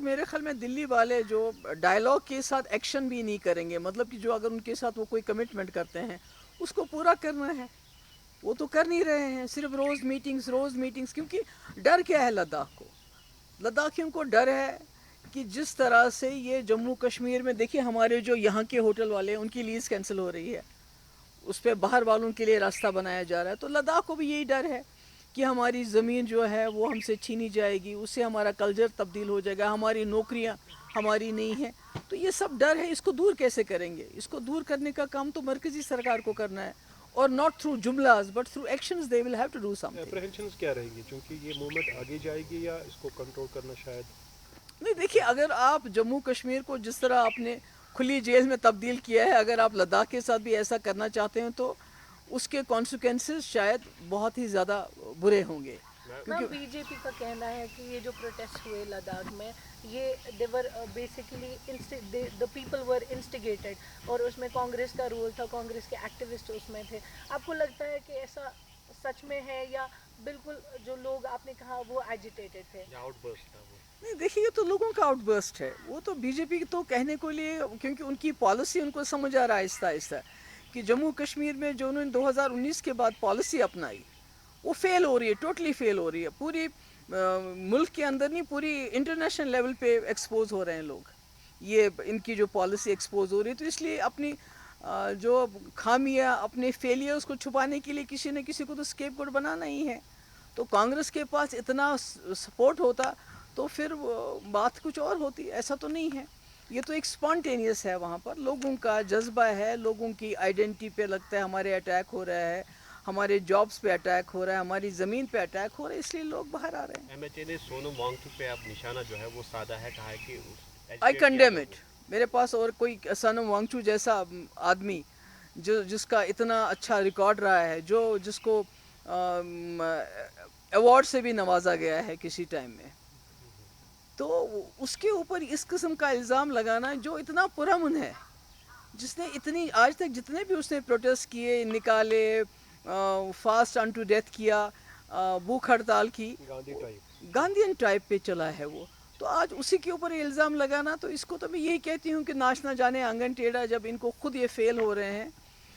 میرے خیال میں دلی والے جو ڈائلاگ کے ساتھ ایکشن بھی نہیں کریں گے، مطلب کہ جو اگر ان کے ساتھ وہ کوئی کمٹمنٹ کرتے ہیں اس کو پورا کرنا ہے، وہ تو کر نہیں رہے ہیں، صرف روز میٹنگز. کیونکہ ڈر کیا ہے لداخ کو؟ لداخیوں کو ڈر ہے کہ جس طرح سے یہ جموں کشمیر میں دیکھیے ہمارے جو یہاں کے ہوٹل والے ہیں ان کی لیز کینسل ہو رہی ہے، اس پہ باہر والوں کے لیے راستہ بنایا جا رہا ہے، تو لداخ کو بھی یہی ڈر ہے کہ ہماری زمین جو ہے وہ ہم سے چھینی جائے گی، اس سے ہمارا کلچر تبدیل ہو جائے گا، ہماری نوکریاں ہماری نہیں ہیں. تو یہ سب ڈر ہے، اس کو دور کیسے کریں گے؟ اس کو دور کرنے کا کام تو مرکزی سرکار کو کرنا ہے، اور ناٹ تھرو جملاز but through actions they will have to do something. Apprehensions کیا رہیں گی چونکہ یہ موومنٹ آگے جائے گی یا اس کو کنٹرول کرنا شاید؟ نہیں دیکھیے، اگر آپ جموں کشمیر کو جس طرح آپ نے کھلی جیل میں تبدیل کیا ہے، اگر آپ لداخ کے ساتھ بھی ایسا کرنا چاہتے ہیں تو اس کے کانسیکوینسز شاید بہت ہی زیادہ برے ہوں گے. میم بی جے پی کا کہنا ہے کہ یہ جو پروٹیسٹ ہوئے لداخ میں، یہ they were basically the people were instigated, اور اس میں کانگریس کا رول تھا، کانگریس کے ایکٹیوسٹ اس میں تھے. آپ کو لگتا ہے کہ ایسا سچ میں ہے یا بالکل جو لوگ آپ نے کہا وہ ایجیٹیٹڈ تھے؟ آؤٹ برسٹ تھا وہ؟ نہیں دیکھیے، یہ تو لوگوں کا آؤٹ برسٹ ہے، وہ تو بی جے پی تو کہنے کو لیے، کیونکہ ان کی پالیسی ان کو سمجھ آ رہا ہے آہستہ آہستہ کہ جموں کشمیر میں جو انہوں نے 2019 کے بعد پالیسی اپنائی وہ فیل ہو رہی ہے، ٹوٹلی فیل ہو رہی ہے. پوری ملک کے اندر نہیں، پوری انٹرنیشنل لیول پہ ایکسپوز ہو رہے ہیں لوگ، یہ ان کی جو پالیسی ایکسپوز ہو رہی ہے. تو اس لیے اپنی جو خامیاں، اپنے فیلیئرز کو چھپانے کے لیے کسی نہ کسی کو تو اسکیپ گوٹ بنانا ہی ہے. تو کانگریس کے پاس اتنا سپورٹ ہوتا تو پھر بات کچھ اور ہوتی، ایسا تو نہیں ہے. یہ تو ایک اسپونٹینیس ہے، وہاں پر لوگوں کا جذبہ ہے، لوگوں کی آئیڈینٹی پہ لگتا ہے ہمارے اٹیک ہو رہا ہے، ہمارے جابس پہ اٹیک ہو رہا ہے، ہماری زمین پہ اٹیک ہو رہا ہے، اس لیے لوگ باہر آ رہے ہیں. ایم ایچ اے نے سونم وانگچک پہ اب نشانہ جو ہے وہ سادہ ہے، کہا ہے کہ آئی ایجیٹیٹ کیا کنڈیم لوگوں اٹ. میرے پاس اور کوئی سونم وانگچو جیسا آدمی جس کا اتنا اچھا ریکارڈ رہا ہے، جس کو ایوارڈ سے بھی نوازا گیا ہے کسی ٹائم میں، تو اس کے اوپر اس قسم کا الزام لگانا جو اتنا پرامن ہے، جس نے اتنی آج تک جتنے بھی اس نے پروٹیسٹ کیے، نکالے، فاسٹ آن ٹو ڈیتھ کیا، بھوک ہڑتال کی، گاندھی ٹائپ. گاندھین ٹائپ پہ چلا ہے وہ. تو آج اسی کے اوپر الزام لگانا، تو اس کو تو میں یہی کہتی ہوں کہ ناچ نہ جانے آنگن ٹیڑھا، جب ان کو خود یہ فیل ہو رہے ہیں